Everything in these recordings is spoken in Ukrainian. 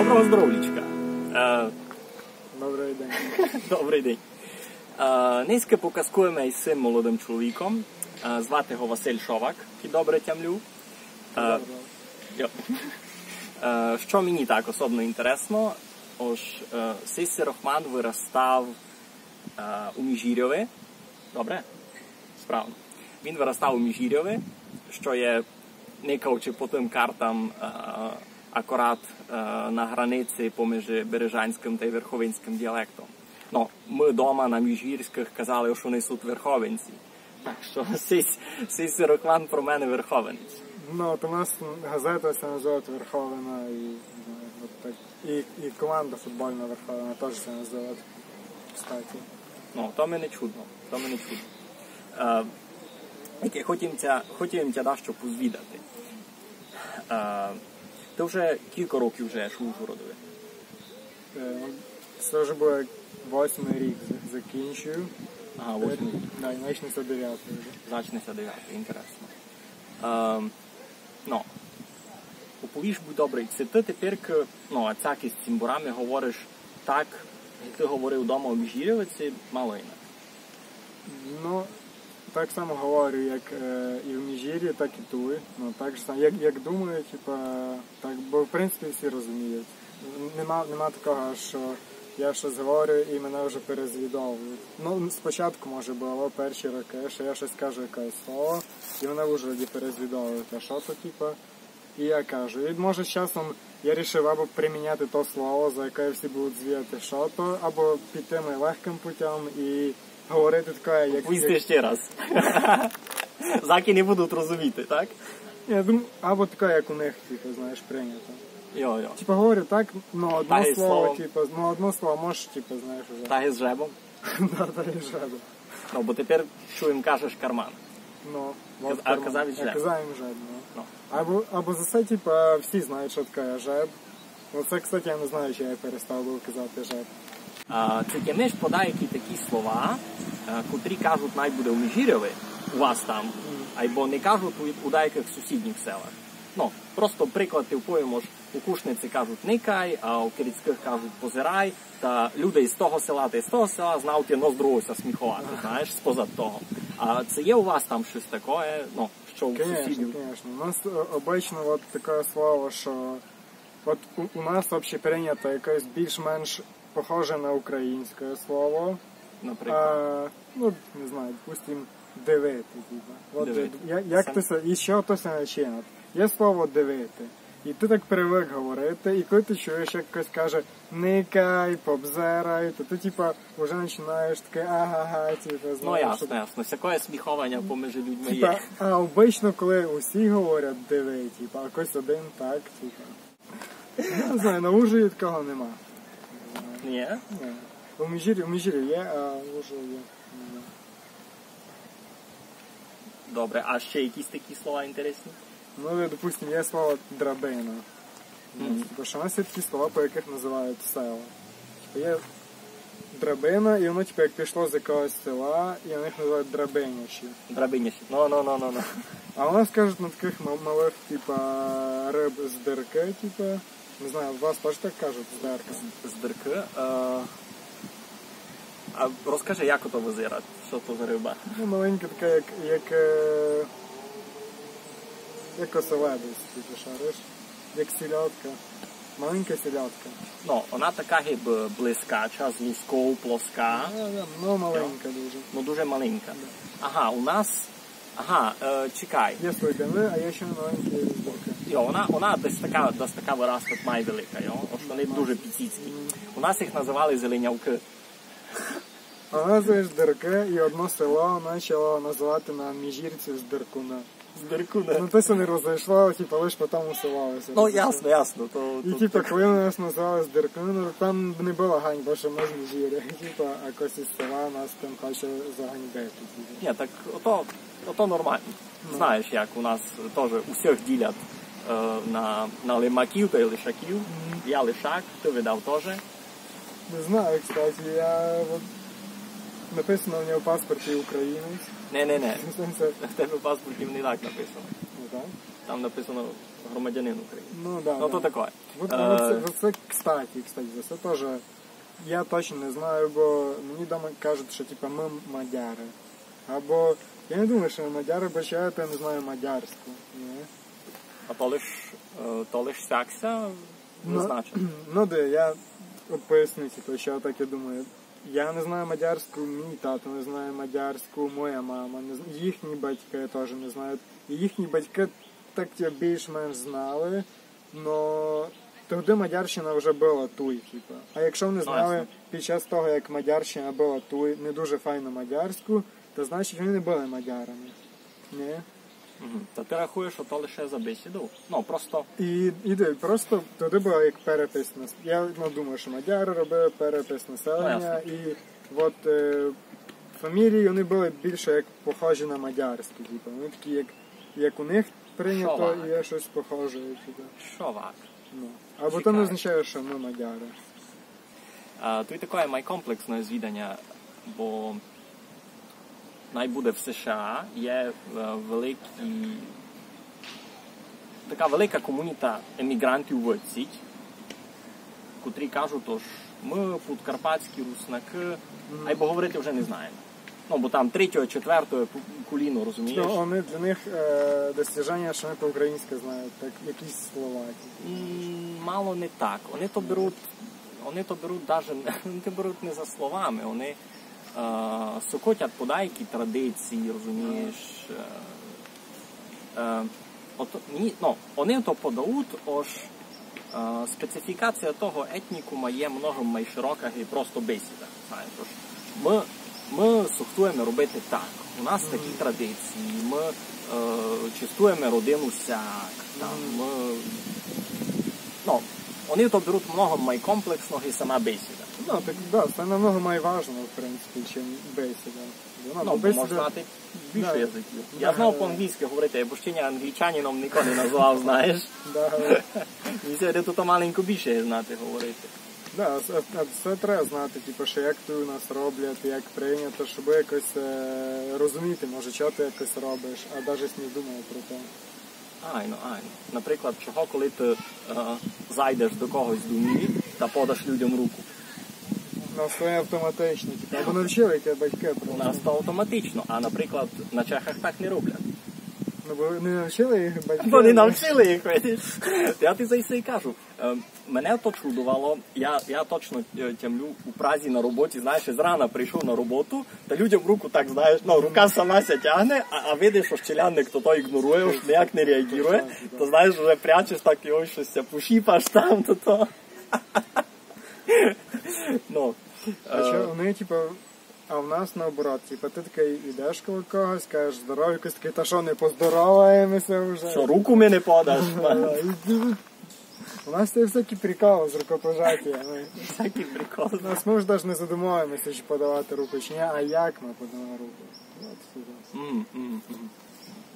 Доброго здоров'ячка. Добрий день. Добрий день. Днеска показкуємо із цим молодим чоловіком. Звати його Василь Шовак, який добре тямлю. Що мені так особливо інтересно, Сисі Рахман виростав у Міжгірьові. Добре? Справно. Він виростав у Міжгірьові, що є, не кажучи по тим картам, акурат на границі поміж бережанським та верховинським діалектом. Ну, ми вдома на міжгірських казали, що вони суть верховинці. Так що Сисі Рахман про мене верховинець. Ну, от у нас газета се називає Верховина, і команда футбольна Верховина теж се називає, кстати. Ну, то мене чудно, то мене чудно. Хотів тя дещо позвідати. Ти вже кілька років живеш у Ужгородові? Це вже буде 8-й рік закінчую. Ага, 8-й рік. Да, і почнеться 9-й вже. Зачнеться 9-й, інтересно. Ну, оповіш, будь добрий, це ти тепер, ну, із цимбурами говориш так, як ти говорив вдома у Міжгір'єві, це мало інакше? Ну, так само говорю, як і в Міжгір'ї, так і тут. Ну, так же само, як думаю, типа, так, бо в принципі всі розуміють. Нема такого, що я щось говорю і мене вже перезвідовують. Ну, спочатку, може, було перші роки, що я щось кажу, якесь слово, і мене вже перезвідовують. А що то, типа, і я кажу. І, може, з часом я вирішив або приміняти то слово, за яке всі будуть звідати, що то, або піти легким путем і говорити таке, як... Поїсти ще раз. Заки не будуть розуміти, так? Я думаю, або таке, як у них, типу, знаєш, прийнято. Йо-йо. Типа говорю так, ну одно так слово, типа, ну одно слово можеш, типа, знаєш, уже. Так і з жебом? Да, так і з жебом. Ну, бо тепер чуєм, кажеш карман. Ну, а казав жеб. Я казав їм жеб, ну. Або за це, типа, всі знають, що таке жеб. Оце, кстати, я не знаю, чи я перестав би казати жеб. Це тямиш подаєкі такі слова, котрі кажуть найбуде у Міжгір'єві, у вас там, або не кажуть у деяких сусідніх селах. Ну, просто приклад ти впоїмо, у Кушниці кажуть «никай», а у Кирицьких кажуть «позирай», та люди із того села та із того села знають одно з другого сміхувати, знаєш, спозад того. А це є у вас там щось таке, ну, що у сусідів? Звісно, у нас обично от таке слово, що от у нас взагалі прийнято якесь більш-менш похоже на українське слово. Наприклад? Ну, не знаю, допустим, дивити. Як ти, і що то се начинати? Є слово «дивити». І ти так привик говорити, і коли ти чуєш, як хтось каже «никай», «побзерай», то ти, типа, вже починаєш таке «ага-га», типа, знаєш. Ну, ясно. Всяке сміховання поміж людьми типа, є. А обично, коли усі говорять «диви», типа, а хтось один так, типа. Я не знаю, на Ужгороді такого нема. Ні? Ні. У Міжгір'ї є, а в Ужгороді є. Добре, а ще якісь такі слова інтересні? Ну, допустим, є слово «драбина». Бо що у нас є такі слова, по яких називають села. Є драбина, і воно, як пішло з якогось села, і у них називають драбинячі. Драбинячі. Ну. А у нас кажуть на таких малих, риб з дирки, не знаю, у вас теж так кажуть, з дирки? З дирки? А розкажи, як ото визирати? Що то за риба? Ну, маленька така, як оселедець, шариш, як сільотка. Маленька сільотка. Ну, вона така гиб блискача, з лускою, плоска. Ну, маленька дуже. Ну, дуже маленька. Да. Ага, у нас... Ага, чекай. Є слойдани, а є ще маленькі збоки. Йо, вона десь така виростить май велика, йо? Ось вони дуже піціцькі. У нас їх називали зеленявки. А у нас є дирки, і одно село почало називати на Міжгірців з Диркуна. З Диркуна? Ну, це не розійшло, лише потім усилалося. Ну, ясно. І, коли нас називали з Диркуна, то там не було ганьба, що ми з Міжгір'я. А якось із села нас там хоче заганьбити. Ні, так ото нормально. Знаєш, як у нас теж усіх ділять на лимаків та лишаків. Я лишак, ти видав теж. Не знаю, кстати, написано в нього в паспорті українець. Не. В тебе в паспорті не так написано. Не так? Там написано громадянин України. Ну, да, Ну, то да. таке. Вот це, кстати, за це теж я точно не знаю, бо мені вдома кажуть, що типа ми мадяри. Або я не думаю, що ми мадяри, бо я не знаю мадярську. Ні. А то лиш сякся визначено. Ну, де, я от поясню, типу, що я так і думаю. Я не знаю мадярську, мій тато не знає мадярську, моя мама, їхні батьки теж не знають. І їхні батьки так більш-менш знали, но тоді Мадярщина вже була туй, типу. А якщо вони знали під час того, як Мадярщина була туй, не дуже файно мадярську, то значить вони не були мадярами. Ні? Та ти рахуєш, що то лише за бесіду? Ну, просто... Просто туди було як перепис. Я думаю, що мадяри робили перепис населення, і от фамілії вони були більше як похожі на мадярські. Типу. Вони такі, як у них прийнято, і є щось похоже. Типу. Шовак. Ну. Або то не означає, що ми мадяри. Тут таке майкомплексне звідання, бо найбуде в США є така велика комуніта емігрантів в Сіть, котрі кажуть, що ми подкарпатські руснаки, або говорити вже не знаємо. Ну, бо там 3-4 коліно, розумієш? Ну, вони для них достіження, що вони по-українськи знають, так, якісь слова. Мало не так. Вони то беруть не за словами, вони сокотять подайки традиції, розумієш. Вони то подають, ож специфікація того етнікума є многом найширока і просто бесіда. Ми сухтуємо робити так. У нас такі традиції, ми чистуємо родину сяк. Вони то беруть много майкомплексного і сама бесіда. Ну, так, да, це намного найважливо, в принципі, чим бесіда. Можна знати більше язиків. Я знав по-англійськи говорити, бо ще англічанином ніколи не назвав, знаєш. Мені сьогодні тут маленько більше знати говорити. Так, а це треба знати, що як тут у нас роблять, як прийнято, щоб якось розуміти, може, що ти якось робиш, а навіть не думав про те. Айно. Наприклад, чого, коли ти зайдеш до когось до мірі та подаш людям руку? У нас це автоматично, або навчили, які батьки просто. У нас то автоматично, а, наприклад, на Чехах так не роблять. Ну, бо не навчили їх батьки? Бо не навчили їх, видиш. Я ти за це і кажу. Мене то чудувало, я точно тямлю у Празі на роботі, знаєш, зрана прийшов на роботу, та людям руку так, знаєш, рука сама ся тягне, а видиш, що щелянник то ігнорує, ніяк не реагує, то, знаєш, вже прячеш так і ось щось пошіпаш там, то. Вони, а в нас наоборот, ти такий йдеш коло когось, кажеш здоров'я, якось такий, та що, не поздороваємося вже? Що, руку ми не подаш? У нас це всякі приколи з рукопожаття. Всякі приколи. У нас ми ж навіть не задумуємося, чи подавати руку, чи ні, а як ми подаємо руку.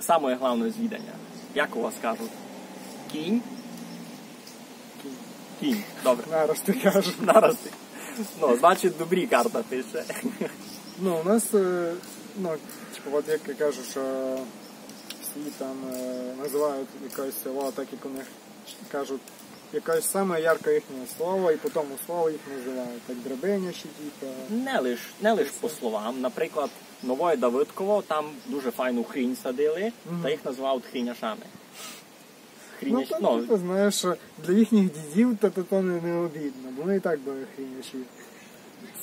Саме головне звідання. Як у вас кажуть? Кінь? Кінь, добре. Нараз ти кажеш. Нараз ти. Значить, добрі карта пише. У нас, от як я кажу, що всі там називають якесь село, так як у них кажуть, якесь саме ярке їхнє слово, і по тому слову їх називають. Так Драбинячі, Не лиш по словам. Наприклад, Новое Давидково, там дуже файну хрінь садили, та їх називають хріняшами. Ти знаєш, що для їхніх дідів то не обідно, бо вони і так були хріняші.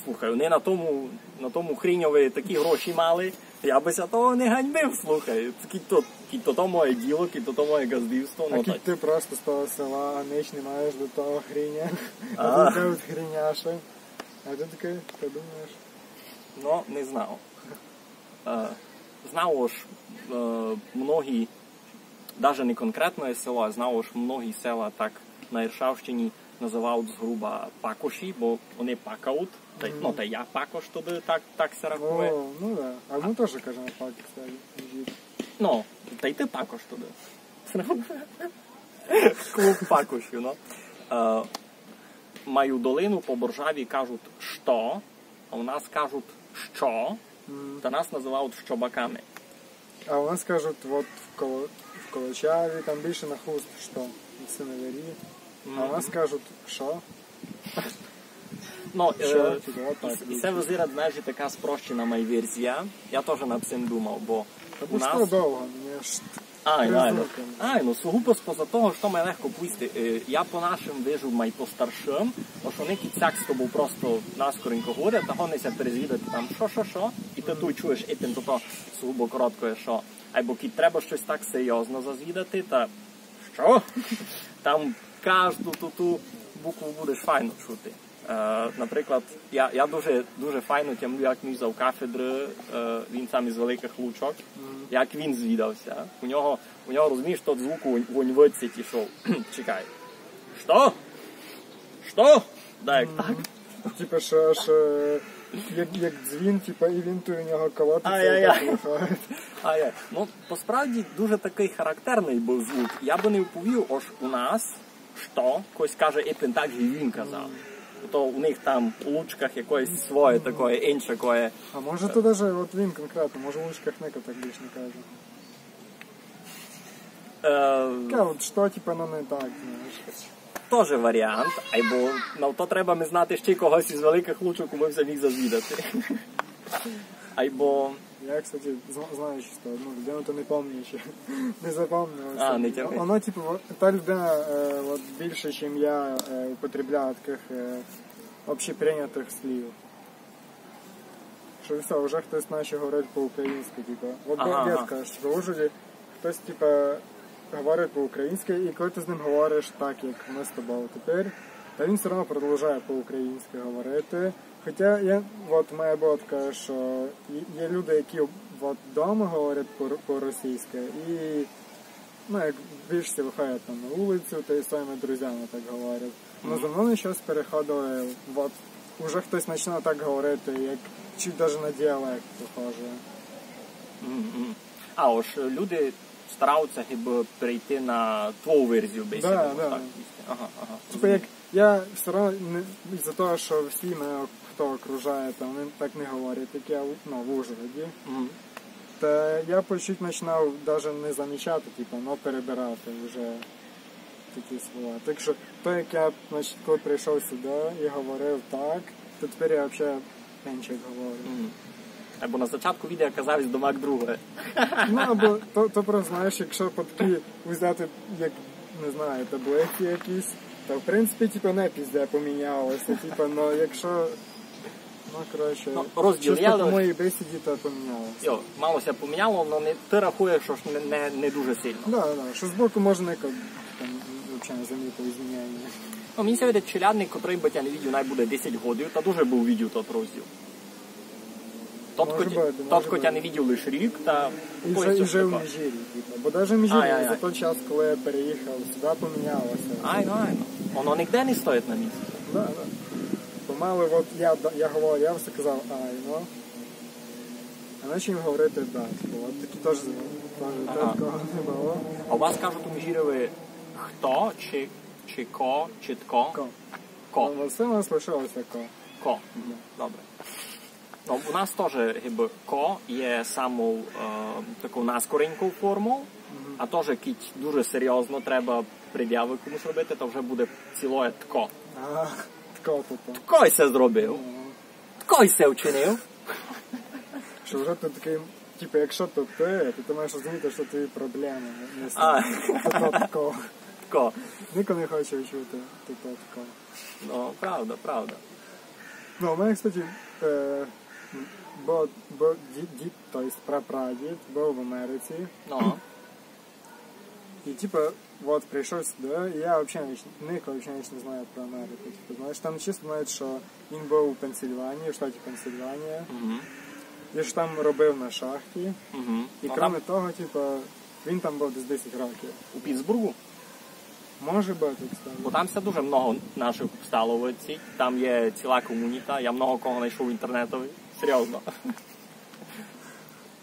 Слухай, вони на тому хріньові такі гроші мали, я би ся того не ганьбив, слухай. Кіто то моє діло, кіто то моє газдівство. А ти просто з того села, а ніч не маєш до того хріня. А ти кажуть хріняши. А ти такий, що думаєш? Не знав. Знав ж многі, навіть не конкретне село, а знав ж многі села так на Іршавщині називають згруба пакоші, бо вони пакають. Та я пакош туди так се рахує. Так. А ми теж кажемо пак, кстати. Та й ти пакош туди. Клуб пакошів, Маю долину по Боржаві кажуть «що», а у нас кажуть «що», та нас називають «щобаками». А у нас кажуть, в в Колочаві, там більше на хуст, що в Синевері. А у нас кажуть, що? Ну, і це визират, знаєш, така спрощена моя версія. Я теж над цим думав, бо у нас... довго, мені ж... ну, сугубо споза того, що має легко пуйсти. Я по нашим вижу май по старшим, що neki цяк з тобою просто наскоренько говорять, а гонися перезвідати там що, і ти тут чуєш, і тим то сугубо коротко є, що або кіт треба щось так серйозно зазвідати, та що? Там кожну ту букву будеш файно чути. Наприклад, я дуже файно тямлю, як мій завкафедри, він сам із Великих Лучок, як він звідався. У нього розумієш, тот звук вонь вицять ішов. Чекай. Що? Да, як так? Типа, що аж як дзвін, типа, і він у нього колотиться. Ну, посправді, дуже такий характерний був звук. Я би не вповів, ось у нас, що, хтось каже, і так і він казав. То у них там у Лучках якоїсь своє таке, інше кое. А може то даже, от він конкретно, може у Лучках Ника так більш не каже. От що, типа, ну не так, знаєш. Тоже варіант, або на то треба ми знати ще когось із Великих Лучок, ми все міг зазвідати. Або... Я, кстати, знаю, що одну людину, то не пам'ятаю ще. Не запам'ятав. Не тягни. Воно, типу, та людина от, більше, ніж я употребляю таких общеприйнятих слів. Що все, вже хтось почав говорити по-українськи, типу. От дядька, що в Ужгороді хтось, типу, говорить по-українськи, і коли ти з ним говориш так, як ми з тобою тепер, та він все одно продовжує по-українськи говорити. Хоча моя була така, що є люди, які вдома говорять по-російськи, і як більшість виходять там на вулицю, та й своїми друзями так говорять. Но за мною щось переходили, вже хтось починає так говорити, як чуть навіть на діалект похоже. Ось люди стараються перейти на твою версію, бесіду. Да. Типа як я все одно, із-за того, що всі мене, хто окружає, там, вони так не говорять, як я в Ужгороді. Та я почуть починав навіть не замічати, но перебирати вже такі слова. Так що, то як я, коли прийшов сюди і говорив так, то тепер я взагалі інше говорю. Або на початку відео казав до Мак друге. Ну, або то просто, знаєш, якщо по такі взяти, як, не знаю, таблиці якісь, то в принципі, не пізде помінялося, но якщо, коротше, чисто по моїй бесіді, то помінялося. Малося поміняло, але ти рахуєш, що ж не дуже сильно. Да, що збоку можна, там, взагалі, не замітив зміняння. Мені се видить, челядник, котрий би я не видів, най буде 10 годин, та дуже був видів тот розділ. Тот, я не видів лише рік, та... І вже в Міжгір'ї, бо навіть в Міжгір'ї за той час, коли я переїхав сюди, помінялося. Айно. Воно ніде не стоїть на місці. Да. Помалу, я говорю, я все казав айно, а почав говорити датько. От такі теж такого не було. А у вас кажуть у Міжгір'ї хто, чи ко, чи тко? Ко. Все у нас лишилося ко. Ко. Добре. Ну, у нас теж ко є саму таку наскореньку форму, а теж кіть дуже серйозно треба пред'яви комусь робити, то вже буде цілоє тко. Тко тут. Ткой се зробив. Ткой се вчинив. Що вже ти такий, якщо то ти маєш розуміти, що твої проблеми. Не тко. Тко. Ніхто не хоче чути тко. Ну, правда. Ну, у мене, кстати, бо дід, тобто прапрадід, був в Америці. І, прийшов сюди, і я взагалі не знаю про Америку. Знаєш, там чисто знають, що він був у Пенсильванії, в штаті Пенсильванія. І що там робив на шахті. І крім того, він там був десь 10 років. У Пітсбургу? Може бути, кстати. Бо там все дуже много наших стало в ці. Там є ціла комуніта, я много кого знайшов в інтернетові. Серйозно.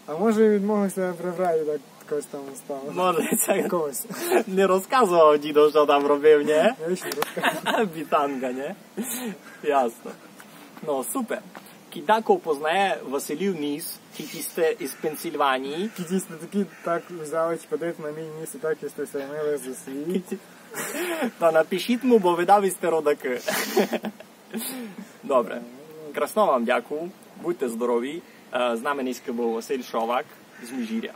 А може від мого себе прибрати, так когось там стало? Може, це когось. Не розказував дідо, що там робив, ні? Я ще не розказував. Бітанка, ні? Ясно. Ну, супер. тако познає Василів Ніс, ті сте із Пенсильванії. Ті сте такі так взяли, подивити на мій ніс і так і сте се мили за світ. Та напишіть му, бо видав сте родаки. Добре. Красно вам дякую. Будьте здорові. З нами днеска був Василь Шовак з Міжгір'я.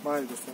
Майте се.